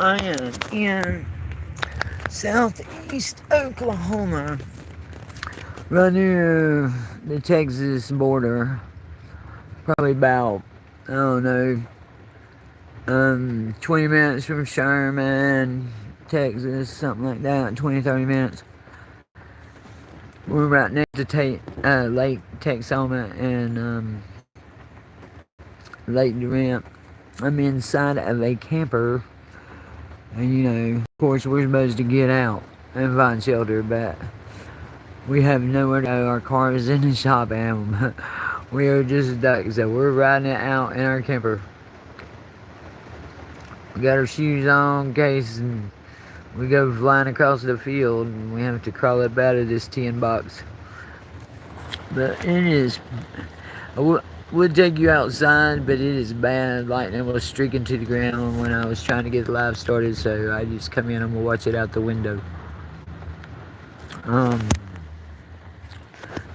I am in southeast Oklahoma, right near the Texas border. Probably about, I don't know, 20 minutes from Sherman, Texas, something like that, 20, 30 minutes. We're right next to Lake Texoma and Lake Durant. I'm inside of a camper, and of course, we're supposed to get out and find shelter, but we have nowhere to go. Our car is in the shop, and we are just stuck, so we're riding it out in our camper. We got our shoes on in case we go flying across the field and we have to crawl up out of this tin box. But it is, would take you outside, but it is bad. Lightning was streaking to the ground when I was trying to get the live started, so I just come in and we'll watch it out the window.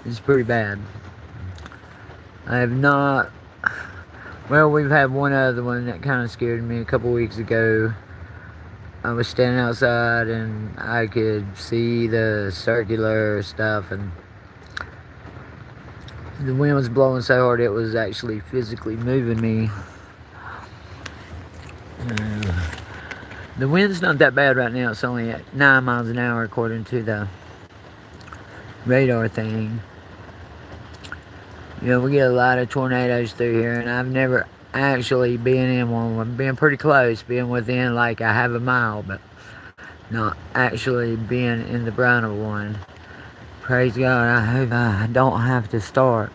It's pretty bad. I have not. Well, we've had one other one that kind of scared me a couple weeks ago. I was standing outside and I could see the circular stuff, and the wind was blowing so hard it was actually physically moving me. The wind's not that bad right now. It's only at 9 miles an hour according to the radar thing. We get a lot of tornadoes through here, and I've never actually been in one. I've been pretty close, being within like a half a mile, but not actually being in the brunt of one. Praise God, I hope I don't have to start.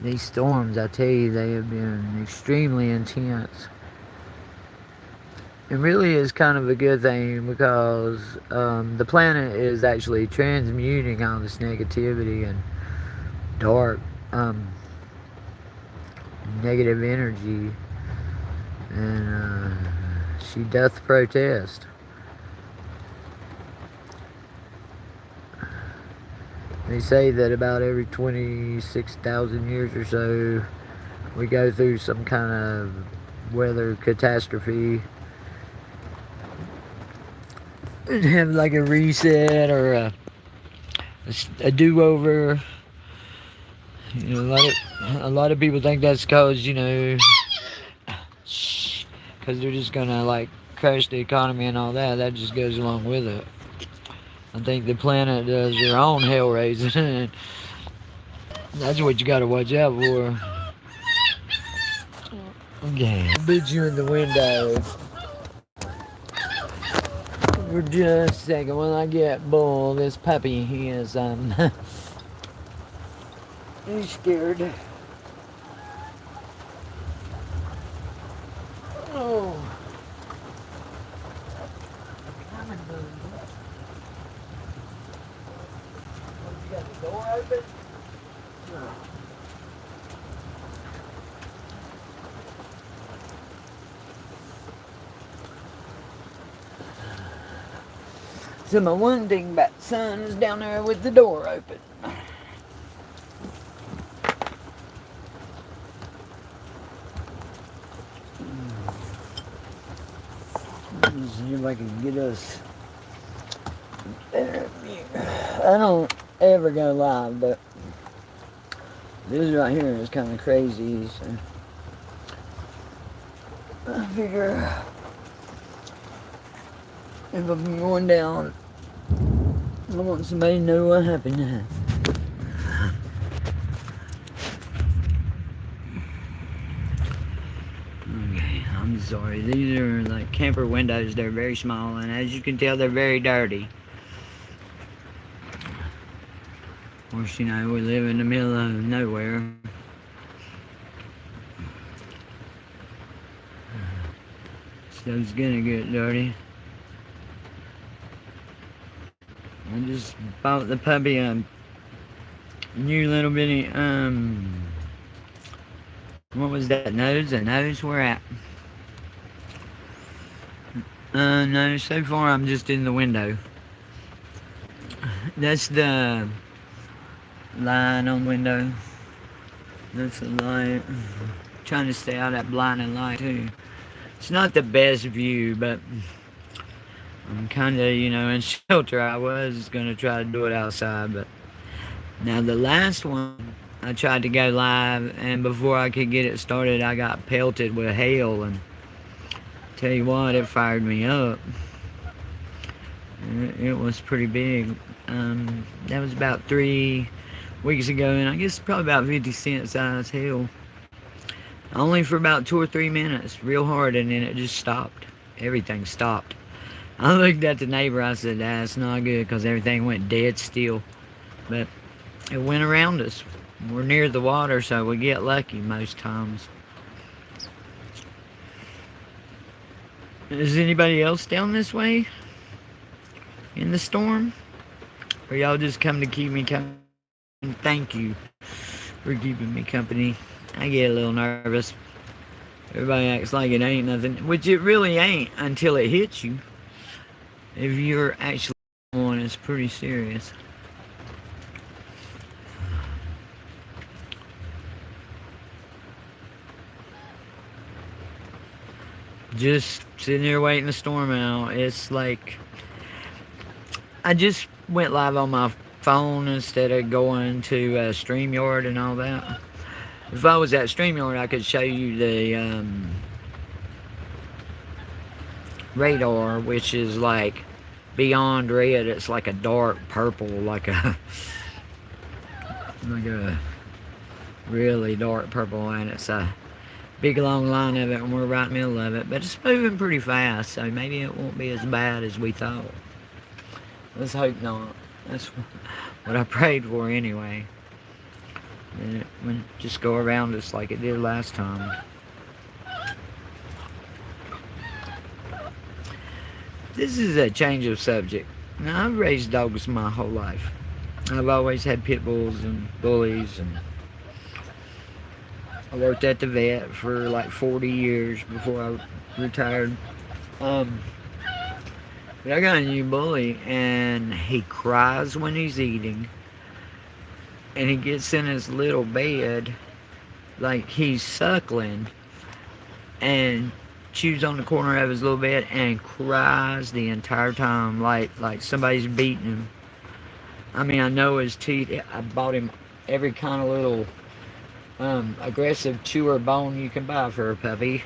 These storms, I tell you, they have been extremely intense. It really is kind of a good thing because the planet is actually transmuting all this negativity and dark, negative energy, and she doth protest. They say that about every 26,000 years or so, we go through some kind of weather catastrophe and have like a reset or a do-over. A lot of people think that's because they're just gonna like crash the economy and all that. That just goes along with it. I think the planet does their own hell raising. That's what you gotta watch out for. Okay, I'll put you in the window for just a second while I get Bull, this puppy. He is he's scared. Oh. You got the door open? No. So my one thing about the sun is down there with the door open. Let's see if I can get us better view. I don't ever go live, but this right here is kind of crazy, so I figure if I'm going down, I want somebody to know what happened. Okay, I'm sorry. These are like camper windows. They're very small, and as you can tell, they're very dirty. Of course, we live in the middle of nowhere. Stuff's gonna get dirty. I just bought the puppy a new little bitty, what was that, nose? A nose? Where at? No, so far I'm just in the window. That's the line on the window. That's the light. trying to stay out of that blinding light too. It's not the best view, but I'm kind of, in shelter. I was going to try to do it outside, but now the last one, I tried to go live, and before I could get it started, I got pelted with hail, and tell you what, it fired me up. It was pretty big. That was about 3 weeks ago, and I guess probably about 50-cent size hail. Only for about 2 or 3 minutes, real hard, and then it just stopped. Everything stopped. I looked at the neighbor, I said, that's not good, because everything went dead still. But it went around us. We're near the water, so we get lucky most times. Is anybody else down this way in the storm? Or y'all just come to keep me company? Thank you for keeping me company. I get a little nervous. Everybody acts like it ain't nothing, which it really ain't until it hits you. If you're actually on, it's pretty serious. Just sitting there waiting the storm out. It's like, I just went live on my phone instead of going to StreamYard and all that. If I was at StreamYard, I could show you the radar, which is like beyond red. It's like a dark purple, like a really dark purple, and it's a big long line of it, and we're right in the middle of it. But it's moving pretty fast, so maybe it won't be as bad as we thought. Let's hope not. That's what I prayed for anyway. And it wouldn't just go around us like it did last time. This is a change of subject. Now, I've raised dogs my whole life. I've always had pit bulls and bullies, and I worked at the vet for like 40 years before I retired. But I got a new bully, and he cries when he's eating, and he gets in his little bed like he's suckling, and chews on the corner of his little bed and cries the entire time like somebody's beating him. I mean, I know his teeth. I bought him every kind of little aggressive chewer bone you can buy for a puppy.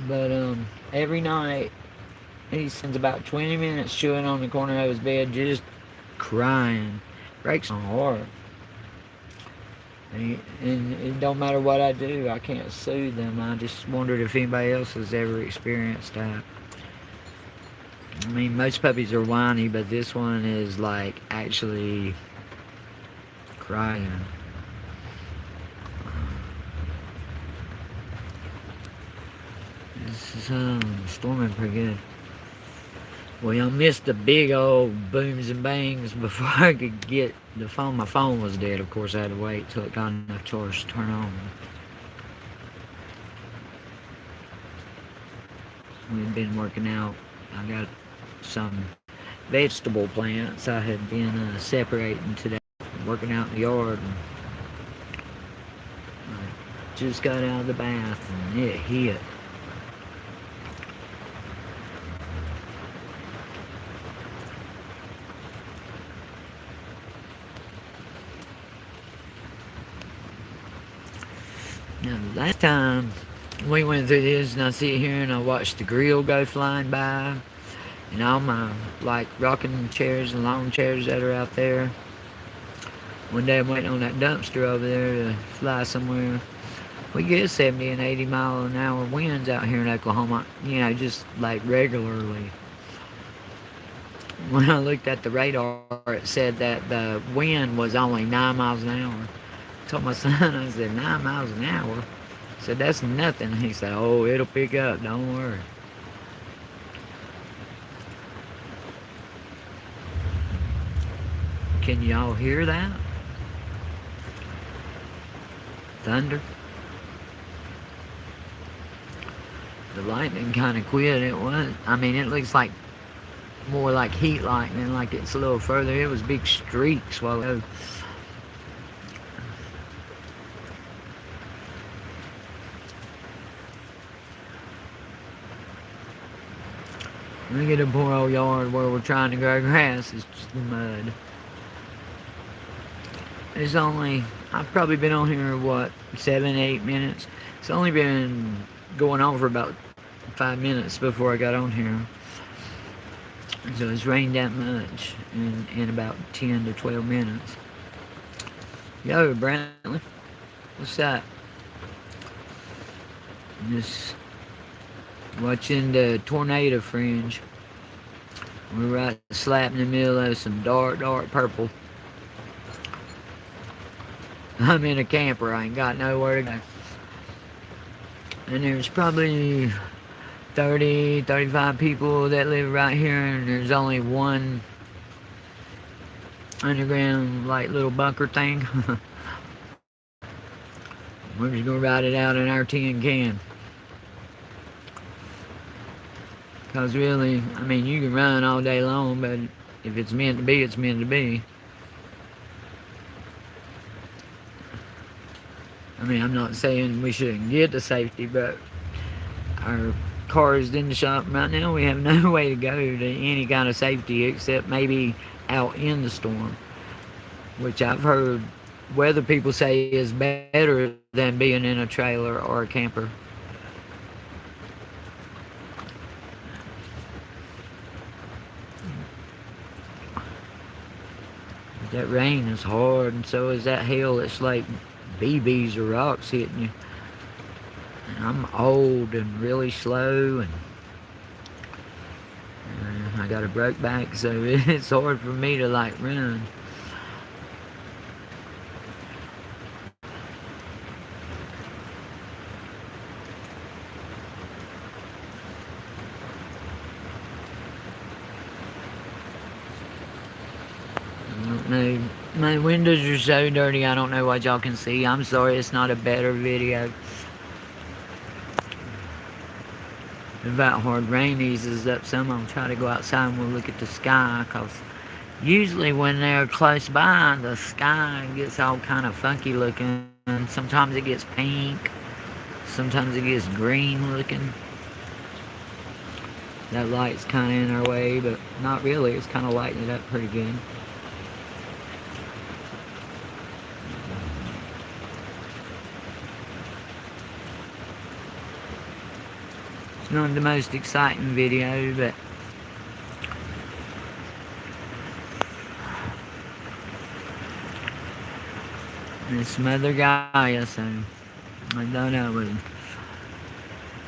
But every night he spends about 20 minutes chewing on the corner of his bed, just crying. Breaks my heart. And it don't matter what I do, I can't soothe them. I just wondered if anybody else has ever experienced that. I mean, most puppies are whiny, but this one is like actually crying. This is storming pretty good. Well, I missed the big old booms and bangs before I could get the phone. My phone was dead, of course. I had to wait till it got enough charge to turn on. We've been working out. I got some vegetable plants I had been separating today, working out in the yard. And I just got out of the bath and it hit. Now, the last time we went through this, and I sit here and I watched the grill go flying by, and all my like rocking chairs and lawn chairs that are out there. One day I'm waiting on that dumpster over there to fly somewhere. We get 70 and 80 mile an hour winds out here in Oklahoma, just like regularly. When I looked at the radar, it said that the wind was only 9 miles an hour. I told my son, I said, 9 miles an hour? I said, that's nothing. He said, oh, it'll pick up, don't worry. Can y'all hear that? Thunder. The lightning kind of quit. It looks like more like heat lightning, like it's a little further. It was big streaks while ago. Look at the poor old yard where we're trying to grow grass. It's just mud. It's only, I've probably been on here, what, 7, 8 minutes? It's only been going on for about 5 minutes before I got on here. So it's rained that much in about 10 to 12 minutes. Yo, Brantley, what's that? Just watching the tornado fringe. We're right slap in the middle of some dark, dark purple. I'm in a camper. I ain't got nowhere to go. And there's probably 30, 35 people that live right here, and there's only one underground, like, little bunker thing. We're just gonna ride it out in our tin can. Because really, I mean, you can run all day long, but if it's meant to be, it's meant to be. I mean, I'm not saying we shouldn't get the safety, but our car is in the shop right now. We have no way to go to any kind of safety except maybe out in the storm, which I've heard weather people say is better than being in a trailer or a camper. That rain is hard, and so is that hail. It's like BBs or rocks hitting you. And I'm old and really slow, and I got a broke back, so it's hard for me to like run. No, my windows are so dirty, I don't know what y'all can see. I'm sorry, it's not a better video. If that hard rain eases up some, I'll try to go outside and we'll look at the sky, because usually when they're close by, the sky gets all kind of funky looking. Sometimes it gets pink, sometimes it gets green looking. That light's kind of in our way, but not really. It's kind of lighting it up pretty good. It's not the most exciting video, but there's some other guy, so I don't know, but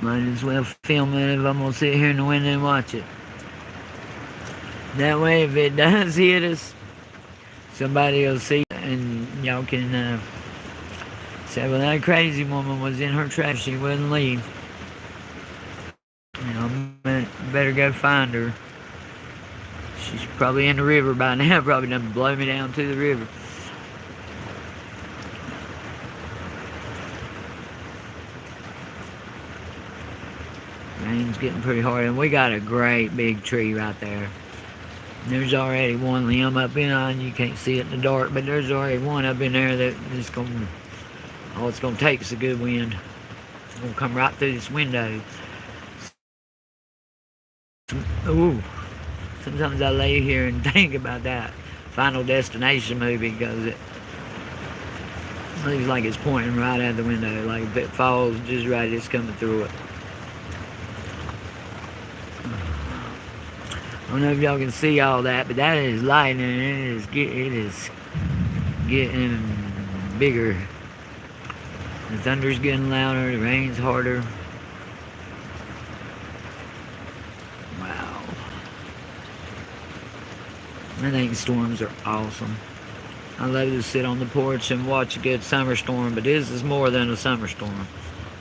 might as well film it if I'm gonna sit here in the window and watch it. That way, if it does hit us, somebody will see it and y'all can say, well, that crazy woman was in her trap, she wouldn't leave. You know, better go find her. She's probably in the river by now, probably done blow me down to the river. Rain's getting pretty hard, and we got a great big tree right there. There's already one limb up in on, you can't see it in the dark, but there's already one up in there that is going, all it's going to take is a good wind. It's going to come right through this window. Ooh, sometimes I lay here and think about that Final Destination movie, because it looks like it's pointing right at the window, like if it falls just right, it's coming through it. I don't know if y'all can see all that, but that is lightning. It is getting bigger. The thunder's getting louder. The rain's harder. Wow. I think storms are awesome. I love to sit on the porch and watch a good summer storm, but this is more than a summer storm.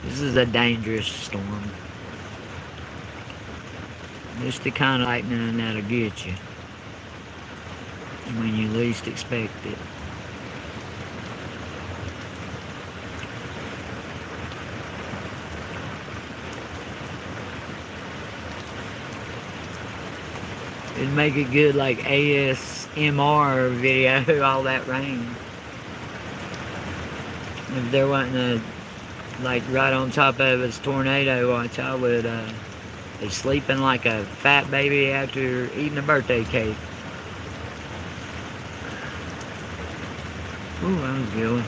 This is a dangerous storm. It's the kind of lightning that'll get you when you least expect it. It'd make a good like ASMR video, all that rain. If there wasn't a, like right on top of us tornado watch, I would He's sleeping like a fat baby after eating a birthday cake. Ooh, that was a good one.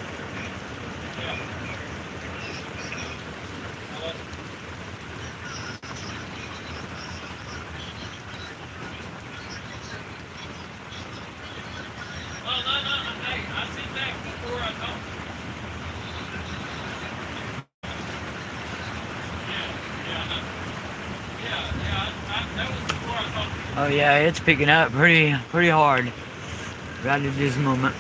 Oh yeah, it's picking up pretty hard right at this moment.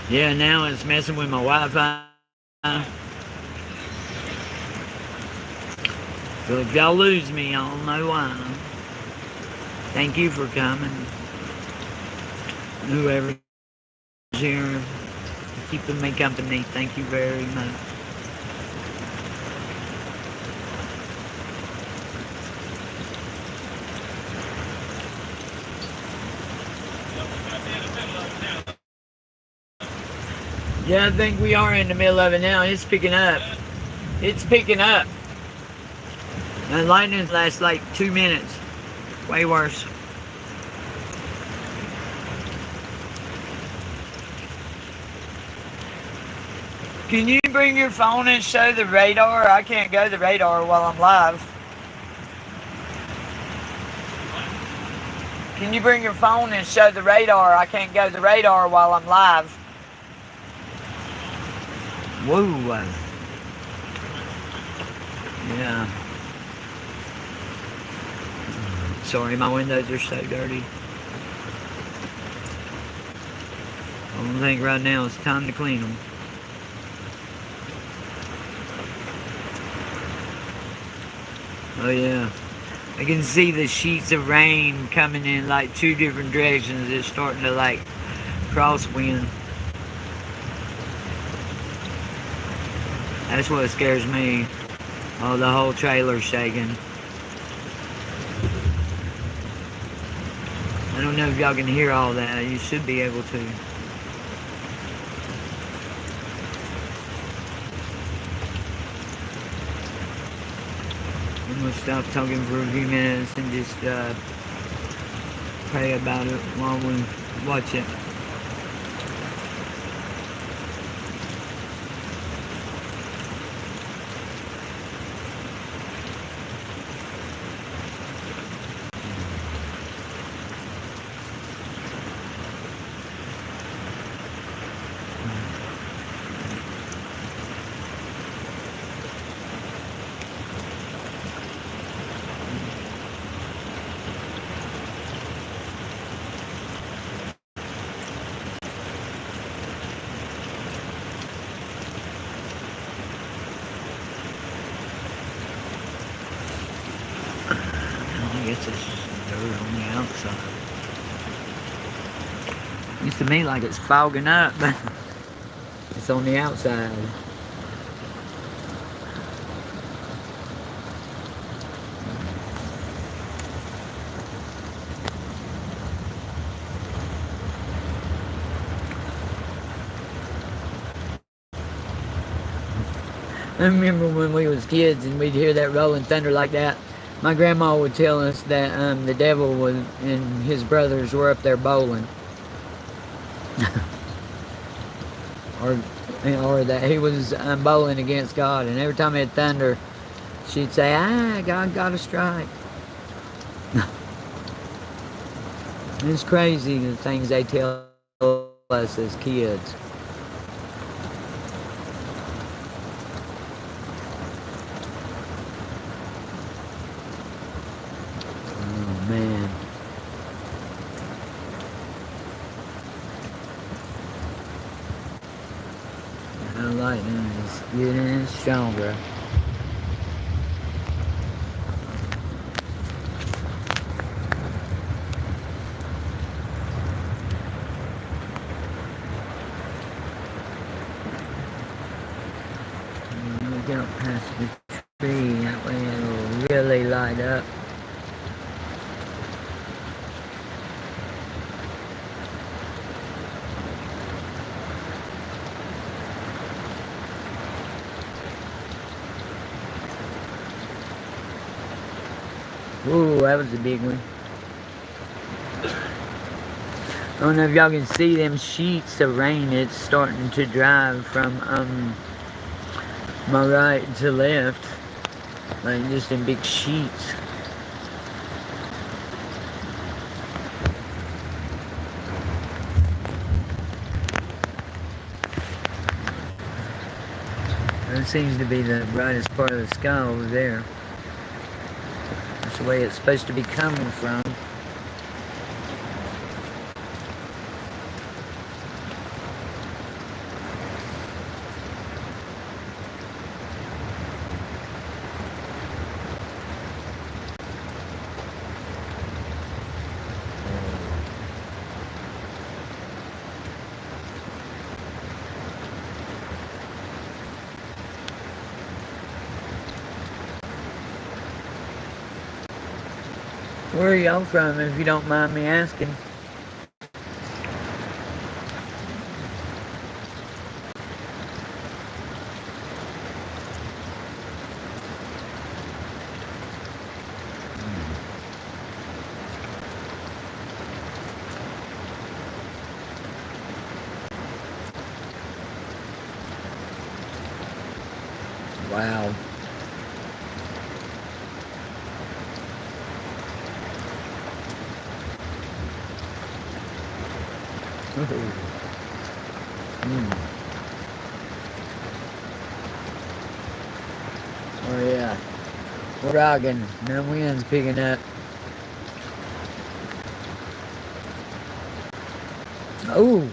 Yeah, now it's messing with my Wi-Fi. So if y'all lose me, y'all know why. Thank you for coming. Whoever's here, keeping me company, thank you very much. Yeah, I think we are in the middle of it now. It's picking up. It's picking up. And lightning lasts like 2 minutes. Way worse. Can you bring your phone and show the radar? I can't go to the radar while I'm live. Can you bring your phone and show the radar? I can't go to the radar while I'm live. Whoa. Yeah. Sorry, my windows are so dirty. I think right now it's time to clean them. Oh yeah. I can see the sheets of rain coming in like 2 different directions. It's starting to like crosswind. That's what scares me. Oh, the whole trailer's shaking. I don't know if y'all can hear all that. You should be able to. I'm gonna stop talking for a few minutes and just pray about it while we watch it. I guess it's dirt on the outside. Used to me like it's fogging up, but it's on the outside. I remember when we was kids and we'd hear that rolling thunder like that. My grandma would tell us that the devil was and his brothers were up there bowling, or that he was bowling against God. And every time it thunder, she'd say, God got a strike." It's crazy the things they tell us as kids. Oh man. The lightning is getting stronger. Get up past the tree, that way it'll really light up. Ooh, that was a big one. I don't know if y'all can see them sheets of rain. It's starting to drive from my right to left, like just in big sheets. That seems to be the brightest part of the sky over there. That's the way it's supposed to be coming from. Where are y'all from, if you don't mind me asking? Wow. Oh yeah. We're rocking. The wind's picking up. Oh.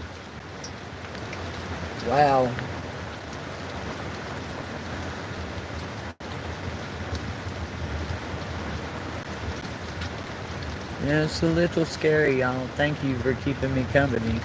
Wow. Yeah, it's a little scary, y'all. Thank you for keeping me company.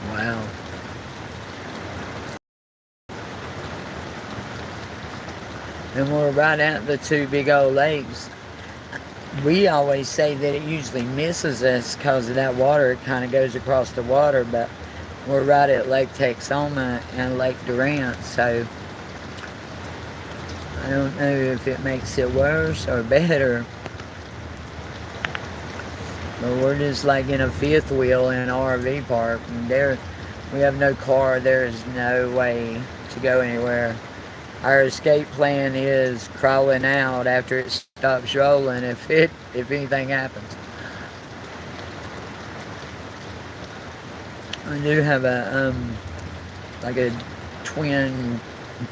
Wow. And we're right at the two big old lakes. We always say that it usually misses us because of that water. It kind of goes across the water, but we're right at Lake Texoma and Lake Durant, so I don't know if it makes it worse or better. But we're just like in a fifth wheel in an RV park, and we have no car. There is no way to go anywhere. Our escape plan is crawling out after it stops rolling if anything happens. I do have a like a twin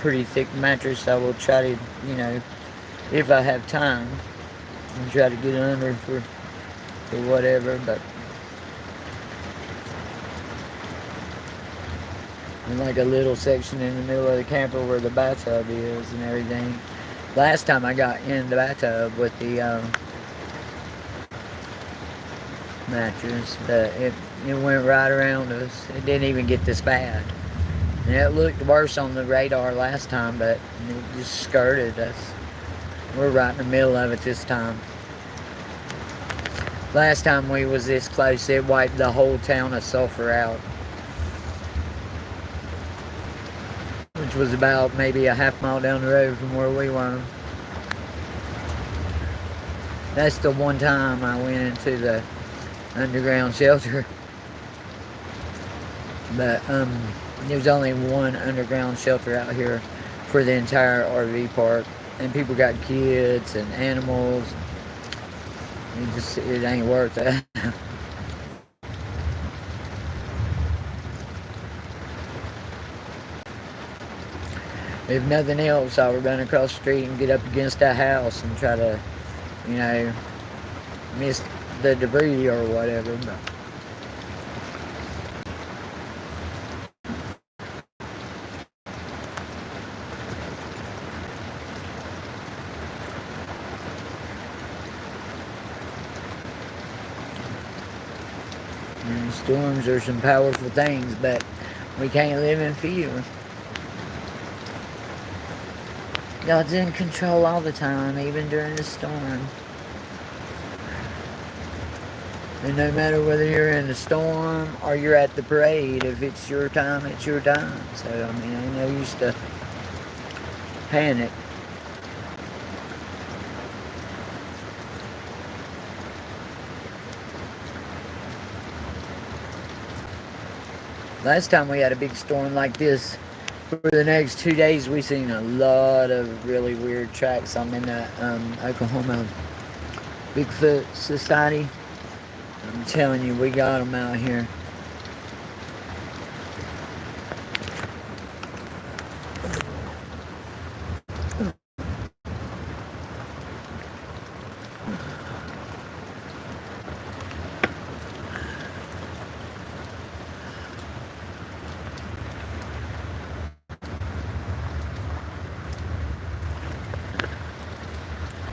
pretty thick mattress. I will try to, if I have time, and try to get under for whatever, but and like a little section in the middle of the camper where the bathtub is and everything. Last time I got in the bathtub with the mattress, but it went right around us. It didn't even get this bad. And it looked worse on the radar last time, but it just skirted us. We're right in the middle of it this time. Last time we was this close, it wiped the whole town of Sulphur out. Which was about maybe a half mile down the road from where we were. That's the one time I went into the underground shelter. But there's only one underground shelter out here for the entire RV park. And people got kids and animals. It ain't worth it. If nothing else, I would run across the street and get up against that house and try to, miss the debris or whatever. But Storms are some powerful things, but we can't live in fear. God's in control all the time, even during the storm. And no matter whether you're in a storm or you're at the parade, if it's your time, it's your time. So, I mean, ain't no use to panic. Last time we had a big storm like this, for the next 2 days, we seen a lot of really weird tracks. I'm in the Oklahoma Bigfoot Society. I'm telling you, we got them out here.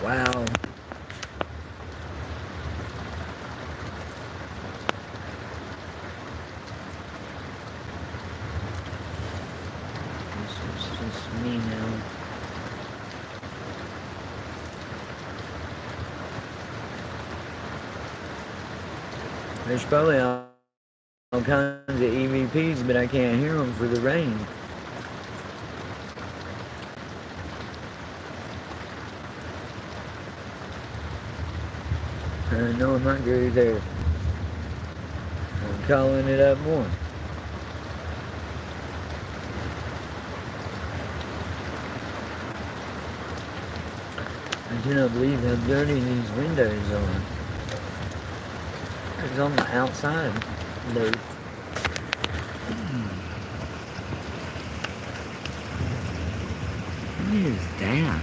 Wow. This is just me now. There's probably all kinds of EVPs, but I can't hear them for the rain. I know I'm not good there. I'm calling it up more. I cannot believe how dirty these windows are. It's on the outside, though. What is that?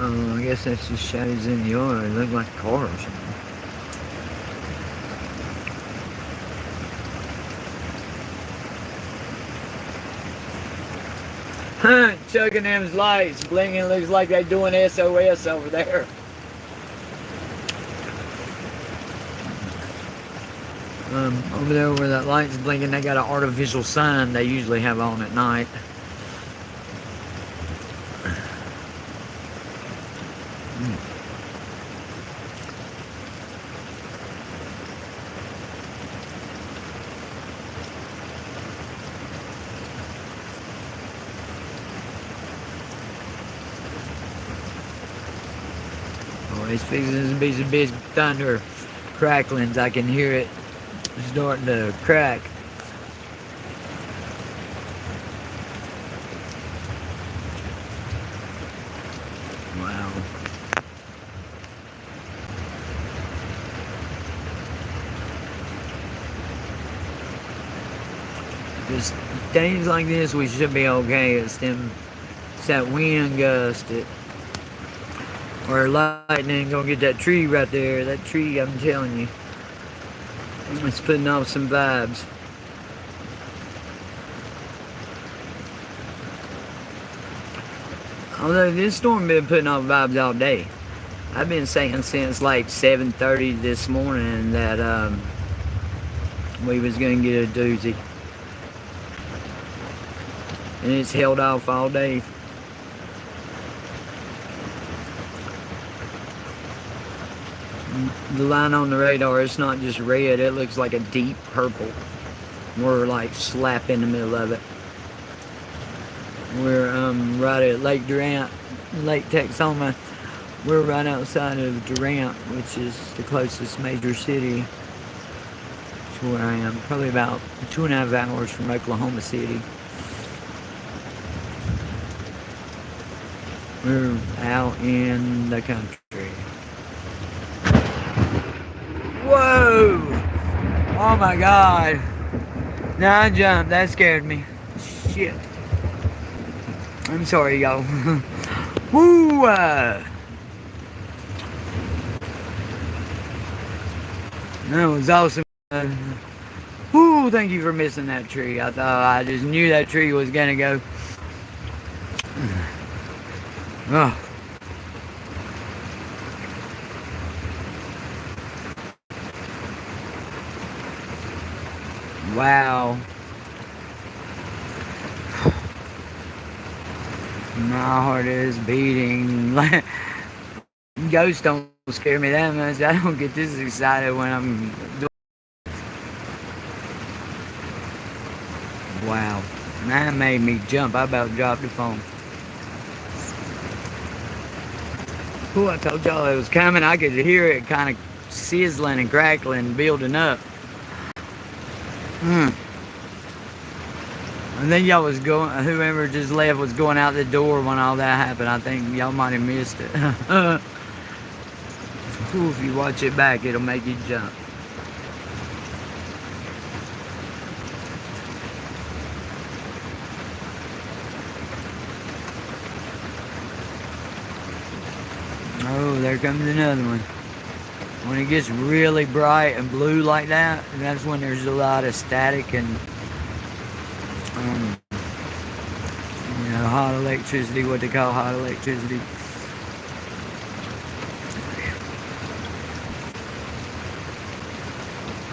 Oh, I guess that's just shadows in the yard. They look like a car or something. Huh, chugging them's lights, blinking, looks like they doing SOS over there. Over there where that light's blinking, they got an artificial sun they usually have on at night. Oh, it's fixing to be some big thunder cracklings. I can hear it starting to crack. Wow. Just days like this, we should be okay. It's that wind gust, or lightning gonna get that tree right there. That tree, I'm telling you, it's putting off some vibes. Although this storm been putting off vibes all day. I've been saying since like 7:30 this morning that we was gonna get a doozy. And it's held off all day. The line on the radar, it's not just red, it looks like a deep purple. We're like slap in the middle of it. We're right at Lake Durant, Lake Texoma. We're right outside of Durant, which is the closest major city to where I am. Probably about 2.5 hours from Oklahoma City. We're out in the country. Whoa! Oh my God. Now I jumped. That scared me. Shit. I'm sorry, y'all. Woo! That was awesome. Woo! Thank you for missing that tree. I just knew that tree was gonna go. Oh. Wow. My heart is beating. Ghosts don't scare me that much. I don't get this excited when I'm doing. Wow. That made me jump. I about dropped the phone. Ooh, I told y'all it was coming. I could hear it kind of sizzling and crackling, building up. And then y'all was going, whoever just left was going out the door when all that happened. I think y'all might have missed it. Ooh, if you watch it back, it'll make you jump. Oh, there comes another one. When it gets really bright and blue like that, that's when there's a lot of static and hot electricity, what they call hot electricity.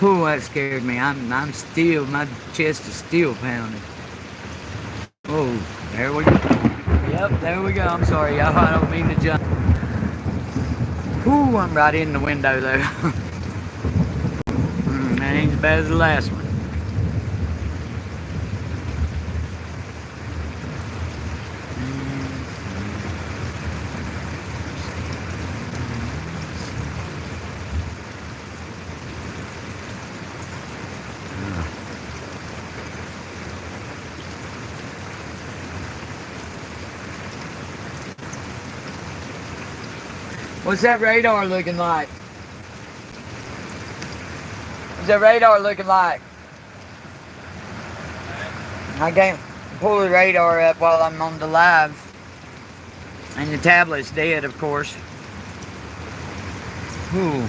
Ooh, that scared me. I'm still, my chest is still pounding. Oh, there we go. Yep, there we go. I'm sorry, y'all. I don't mean to jump. Ooh, I'm right in the window though. That ain't as bad as the last one. What's that radar looking like? What's that radar looking like? I can't pull the radar up while I'm on the live. And the tablet's dead, of course. Ooh.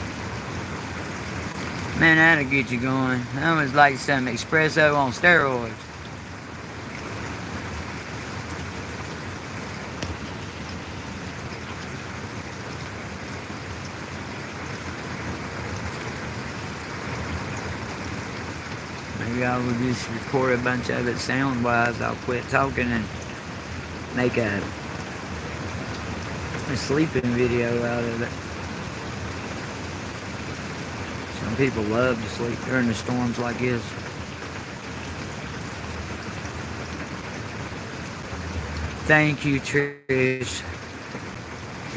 Man, that'll get you going. That was like some espresso on steroids. Maybe I will just record a bunch of it sound-wise. I'll quit talking and make a sleeping video out of it. Some people love to sleep during the storms like this. Thank you, Trish.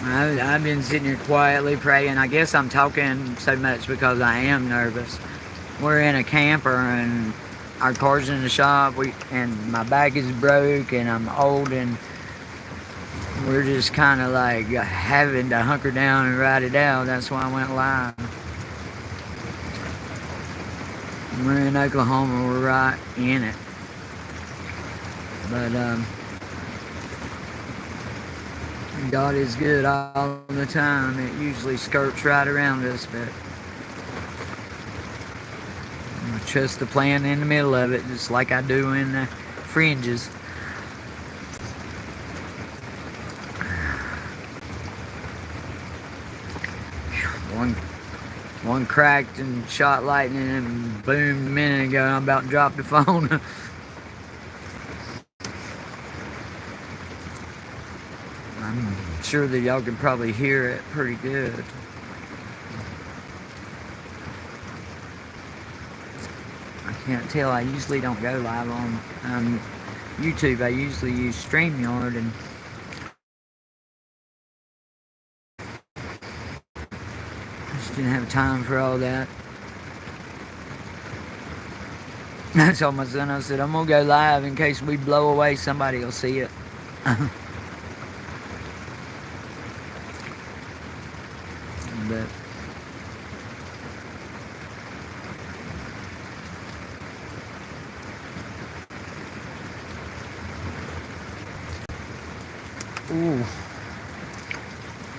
I've been sitting here quietly praying. I guess I'm talking so much because I am nervous. We're in a camper and our car's in the shop. And my back is broke and I'm old and we're just kind of like having to hunker down and ride it out. That's why I went live. We're in Oklahoma. We're right in it. But God is good all the time. It usually skirts right around us, but I trust the plan in the middle of it, just like I do in the fringes. One cracked and shot lightning and boomed a minute ago. I'm about to drop the phone. I'm sure that y'all can probably hear it pretty good. I can't tell. I usually don't go live on YouTube. I usually use StreamYard and just didn't have time for all that. I told my son, I said, I'm gonna go live in case we blow away, somebody will see it. But ooh,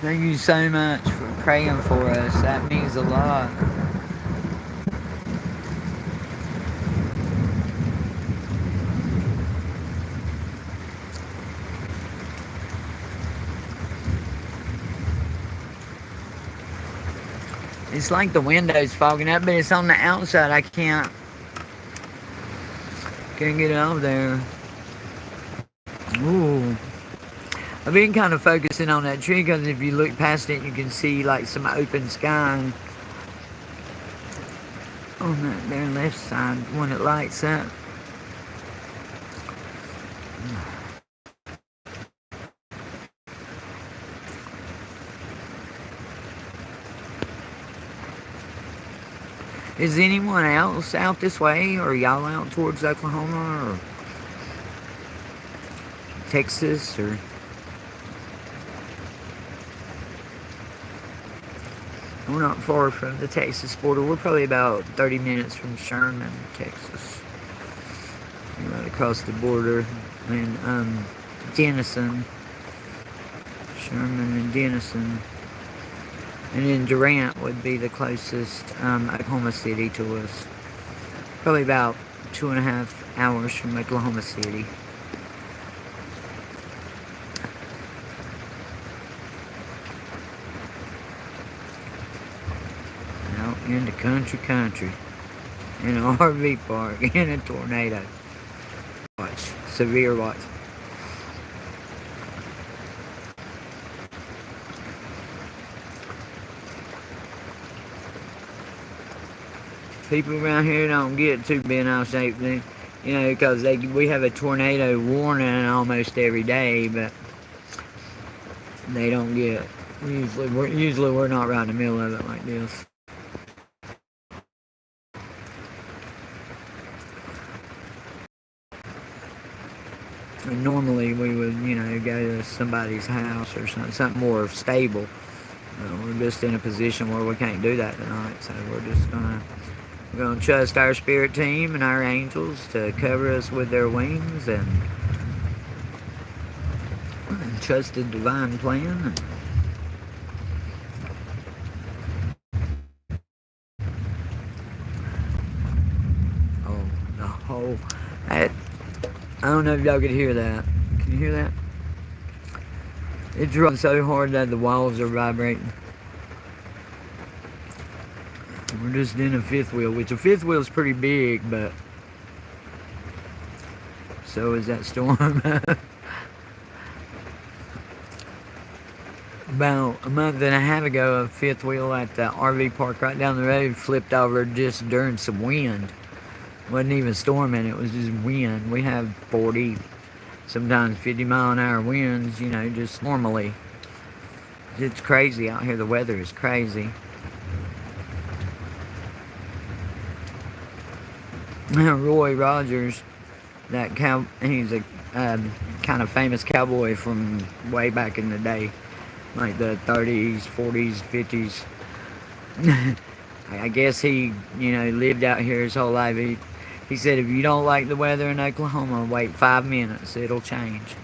thank you so much for praying for us. That means a lot. It's like the window's fogging up, but it's on the outside. I can't get it out there. Ooh. I've been kind of focusing on that tree because if you look past it, you can see like some open sky on that there left side when it lights up. Is anyone else out this way, or y'all out towards Oklahoma or Texas, or we're not far from the Texas border. We're probably about 30 minutes from Sherman, Texas. Right across the border. And Denison. Sherman and Denison. And then Durant would be the closest Oklahoma City to us. Probably about 2.5 hours from Oklahoma City. Out in the country. In an RV park, in a tornado. Watch. Severe watch. People around here don't get too bent out of shape, because we have a tornado warning almost every day, but they don't get. Usually we're not right in the middle of it like this. And normally we would, go to somebody's house or something more stable. We're just in a position where we can't do that tonight, so we're going to trust our spirit team and our angels to cover us with their wings and trust the divine plan. The whole... I don't know if y'all could hear that. Can you hear that? It's running so hard that the walls are vibrating. We're just in a fifth wheel, which a fifth wheel is pretty big, but so is that storm. About a month and a half ago, a fifth wheel at the RV park right down the road flipped over just during some wind. Wasn't even storming, it was just wind. We have 40, sometimes 50-mile-an-hour winds, just normally. It's crazy out here. The weather is crazy. Roy Rogers, he's a kind of famous cowboy from way back in the day, like the 30s, 40s, 50s. I guess he, lived out here his whole life. He said, if you don't like the weather in Oklahoma, wait 5 minutes, it'll change.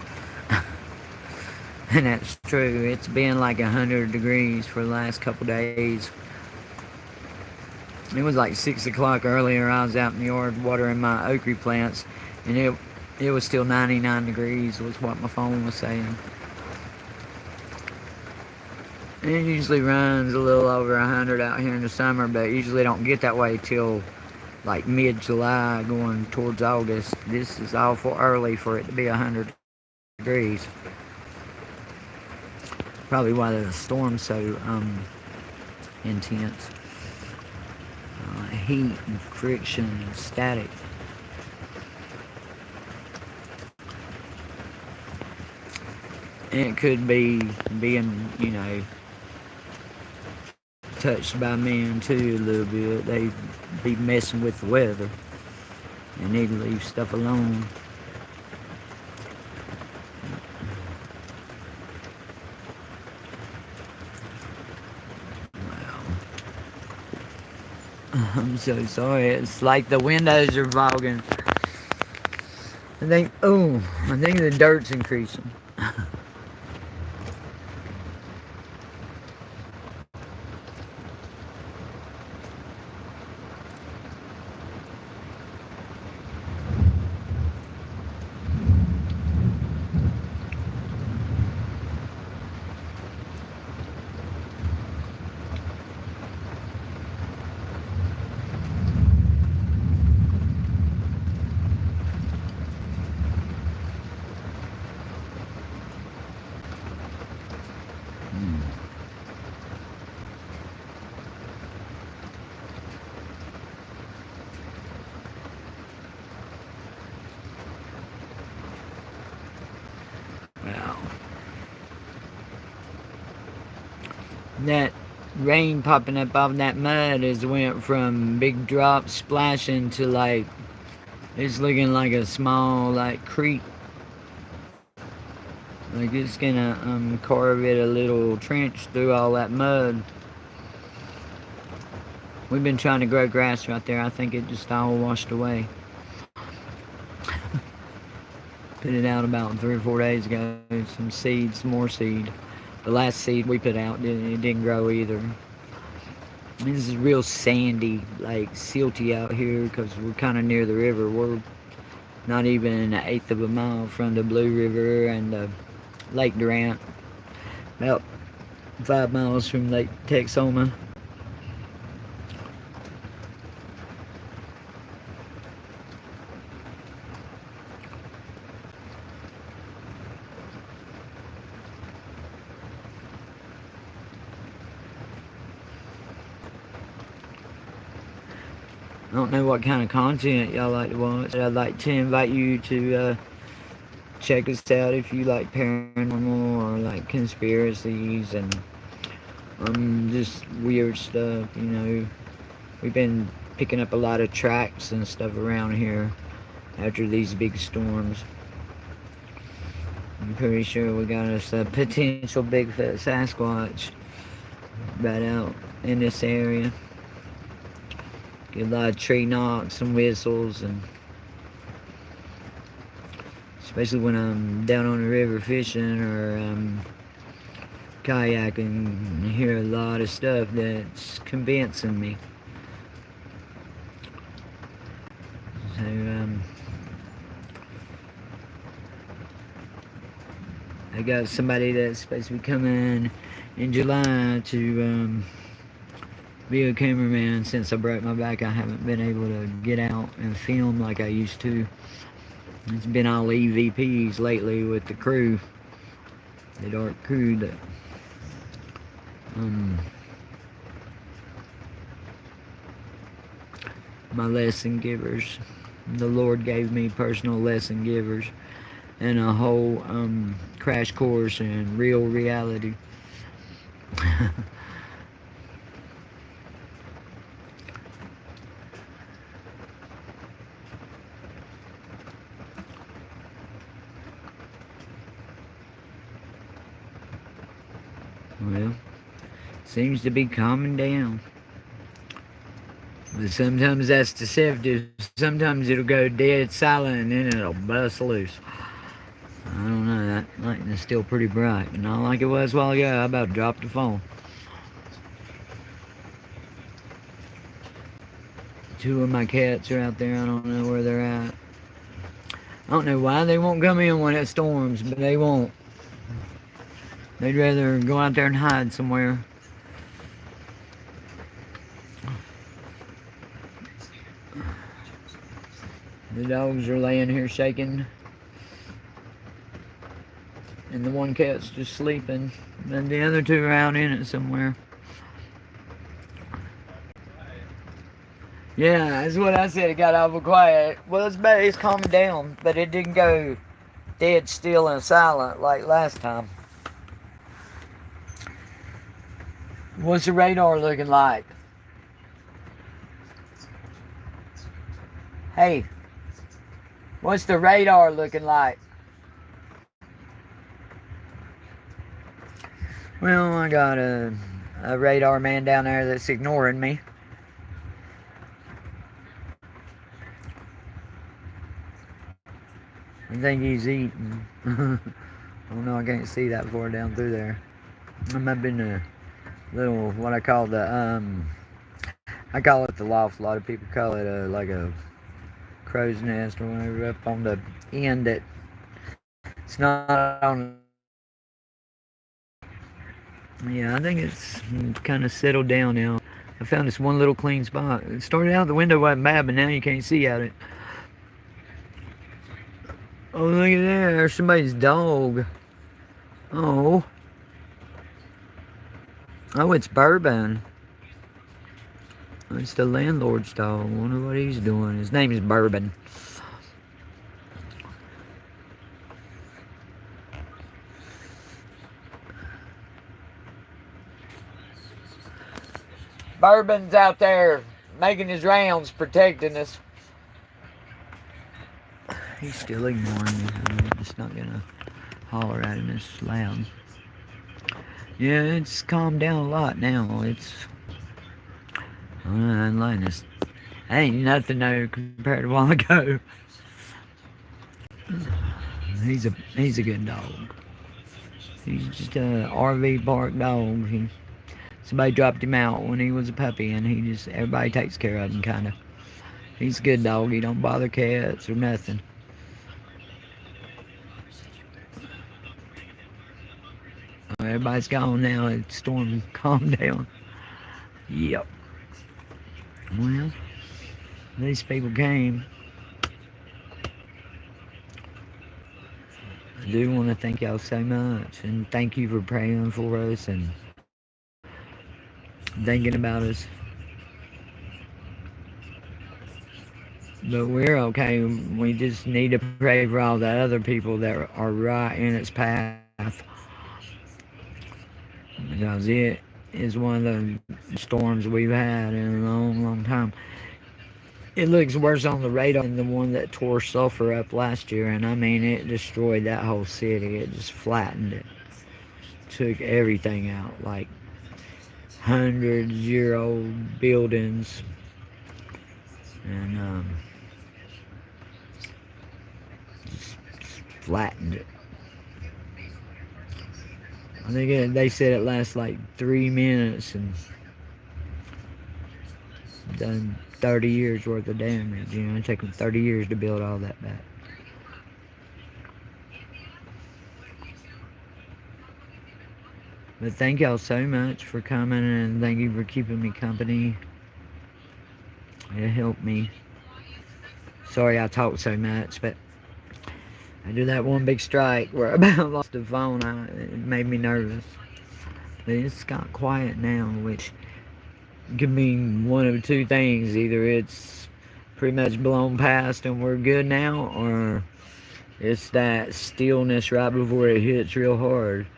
And that's true. It's been like 100 degrees for the last couple days. It was like 6 o'clock earlier. I was out in the yard watering my okra plants, and it was still 99 degrees was what my phone was saying. And it usually runs a little over 100 out here in the summer, but usually don't get that way till like mid-July going towards August. This is awful early for it to be 100 degrees. Probably why the storm's so intense. Heat and friction and static. And it could be being, touched by men too a little bit. They be messing with the weather and need to leave stuff alone. I'm so sorry. It's like the windows are fogging. I think the dirt's increasing. That rain popping up off that mud has went from big drops splashing to like it's looking like a small like creek. Like it's gonna carve it a little trench through all that mud. We've been trying to grow grass right there. I think it just all washed away. Put it out about 3 or 4 days ago. Some seeds, some more seed. The last seed we put out, it didn't grow either. This is real sandy, like silty out here because we're kind of near the river. We're not even an eighth of a mile from the Blue River and Lake Durant. About 5 miles from Lake Texoma. I don't know what kind of content y'all like to watch. I'd like to invite you to check us out if you like paranormal or like conspiracies and just weird stuff. You know, we've been picking up a lot of tracks and stuff around here after these big storms. I'm pretty sure we got us a potential Bigfoot Sasquatch right out in this area. Get a lot of tree knocks and whistles, and especially when I'm down on the river fishing or kayaking, I hear a lot of stuff that's convincing me. So I got somebody that's supposed to be coming in July to be a cameraman. Since I broke my back, I haven't been able to get out and film like I used to. It's been all EVPs lately with the crew, the dark crew that my lesson givers. The Lord gave me personal lesson givers and a whole crash course in real reality. Well, seems to be calming down. But sometimes that's deceptive. Sometimes it'll go dead silent and then it'll bust loose. I don't know, that lightning is still pretty bright. Not like it was a while ago. I about dropped the phone. Two of my cats are out there. I don't know where they're at. I don't know why they won't come in when it storms, but they won't. They'd rather go out there and hide somewhere. The dogs are laying here shaking. And the one cat's just sleeping. And the other two are out in it somewhere. Yeah, that's what I said. It got awful quiet. Well, it's calmed down, but it didn't go dead still and silent like last time. What's the radar looking like? Hey, what's the radar looking like? Well, I got a radar man down there that's ignoring me. I think he's eating. Oh no, I can't see that far down through there. I might have been a little, what I call I call it the loft. A lot of people call it like a crow's nest or whatever, up on the end that it's not on. Yeah, I think it's kind of settled down now. I found this one little clean spot. It started out the window wasn't bad, but now you can't see out it. Oh, look at there. There's somebody's dog. Oh. Oh, it's Bourbon. It's the landlord's dog. I wonder what he's doing. His name is Bourbon. Bourbon's out there making his rounds, protecting us. He's still ignoring me. I'm just not gonna holler at him as loud. Yeah, it's calmed down a lot now. It's like this. Ain't nothing though compared to a while ago. He's a good dog. He's just a RV park dog. Somebody dropped him out when he was a puppy, and everybody takes care of him kind of. He's a good dog. He don't bother cats or nothing. Everybody's gone now. It's storm calmed down. Yep. Well, these people came. I do want to thank y'all so much, and thank you for praying for us and thinking about us. But we're okay. We just need to pray for all the other people that are right in its path, because it is one of the storms we've had in a long, long time. It looks worse on the radar than the one that tore Sulphur up last year, and I mean, it destroyed that whole city. It just flattened it. Took everything out, like 100-year-old buildings, and just flattened it. I think they said it lasts like 3 minutes and done 30 years worth of damage. You know, it took them 30 years to build all that back. But thank y'all so much for coming, and thank you for keeping me company. It helped me. Sorry I talk so much, but I did that one big strike where I about lost the phone. It made me nervous. But it's got quiet now, which could mean one of two things. Either it's pretty much blown past and we're good now, or it's that stillness right before it hits real hard.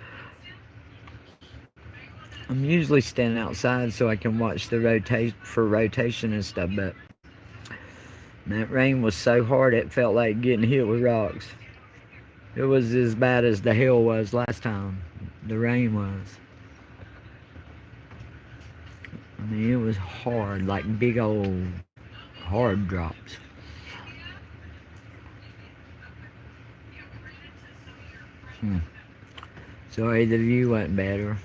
I'm usually standing outside so I can watch the rotation and stuff, but that rain was so hard it felt like getting hit with rocks. It was as bad as the hail was last time. The rain was. I mean, it was hard, like big old hard drops. Sorry the view wasn't better.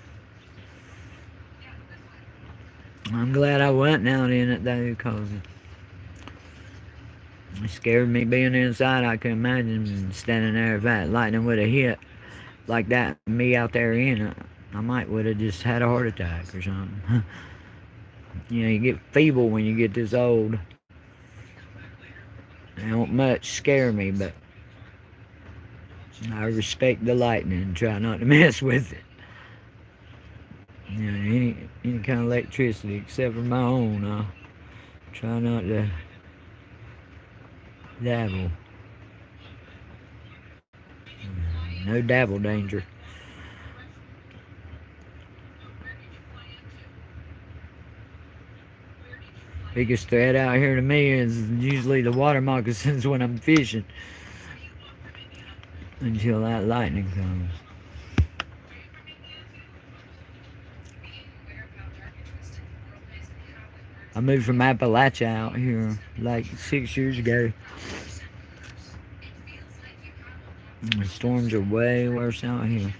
I'm glad I wasn't out in it though, because it scared me being inside. I could imagine standing there if that lightning would have hit like that, me out there in it. I might would have just had a heart attack or something. You know, you get feeble when you get this old. It don't much scare me, but I respect the lightning and try not to mess with it. You know, any kind of electricity except for my own, I try not to dabble. No dabble danger. Biggest threat out here to me is usually the water moccasins when I'm fishing, until that lightning comes. I moved from Appalachia out here like 6 years ago. The storms are way worse out here.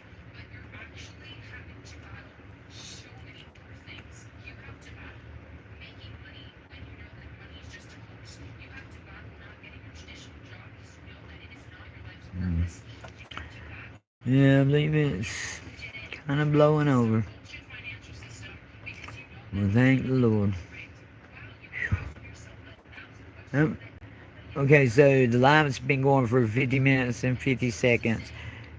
Yeah, I believe it's kind of blowing over. Well, thank the Lord. Okay, so the live's been going for 50 minutes and 50 seconds.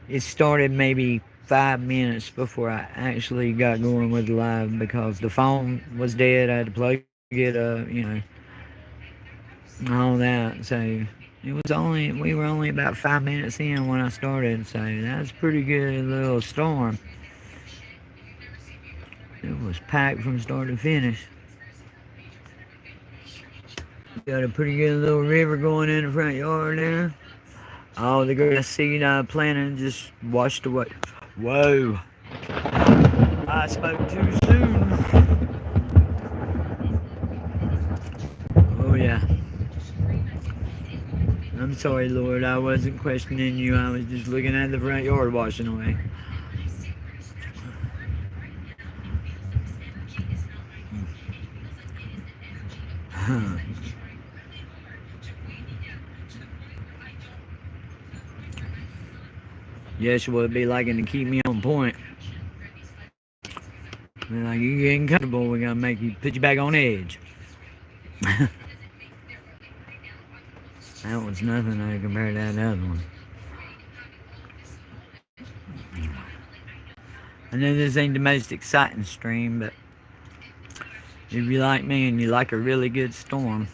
It started maybe 5 minutes before I actually got going with the live, because the phone was dead. I had to plug it up, you know, all that. So we were only about 5 minutes in when I started, so that's a pretty good little storm. It was packed from start to finish. Got a pretty good little river going in the front yard there. All the grass seed I planted just washed away. Whoa! I spoke too soon. Oh yeah. I'm sorry, Lord. I wasn't questioning you. I was just looking at the front yard washing away. Yeshua would be liking to keep me on point. Be like, you getting comfortable, we're gonna make you put you back on edge. That was nothing compared to that other one. I know this ain't the most exciting stream, but if you like me and you like a really good storm,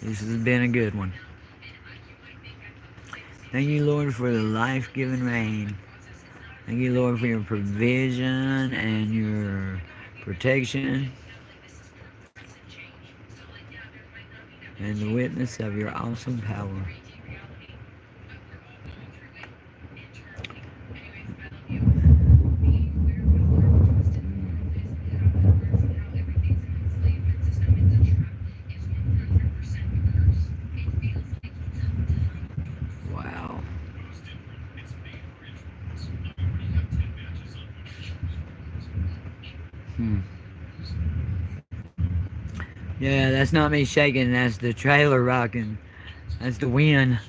this has been a good one. Thank you, Lord, for the life-giving rain. Thank you, Lord, for your provision and your protection and the witness of your awesome power. Wow. Yeah, that's not me shaking, that's the trailer rocking. That's the wind.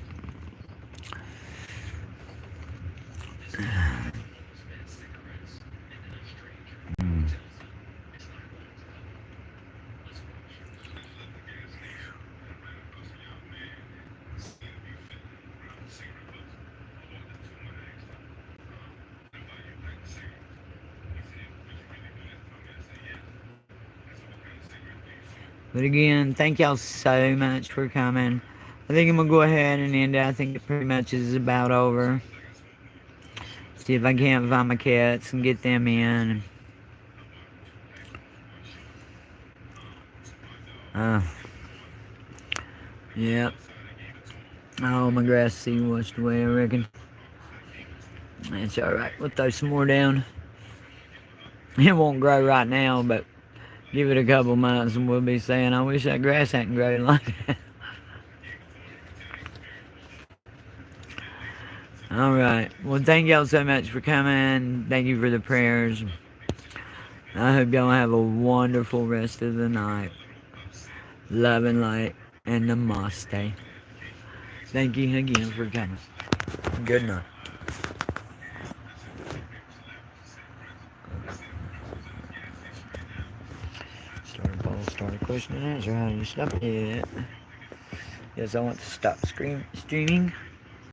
But again, thank y'all so much for coming. I think I'm gonna go ahead and end it. I think it pretty much is about over. See if I can't find my cats and get them in. Yep. Oh, my grass seed washed away, I reckon. It's alright. We'll throw some more down. It won't grow right now, but give it a couple months and we'll be saying, I wish that grass hadn't grown like that. Alright. Well, thank y'all so much for coming. Thank you for the prayers. I hope y'all have a wonderful rest of the night. Love and light and namaste. Thank you again for coming. Good night. Start a question and answer. How do you stop it? Yes, I want to stop streaming.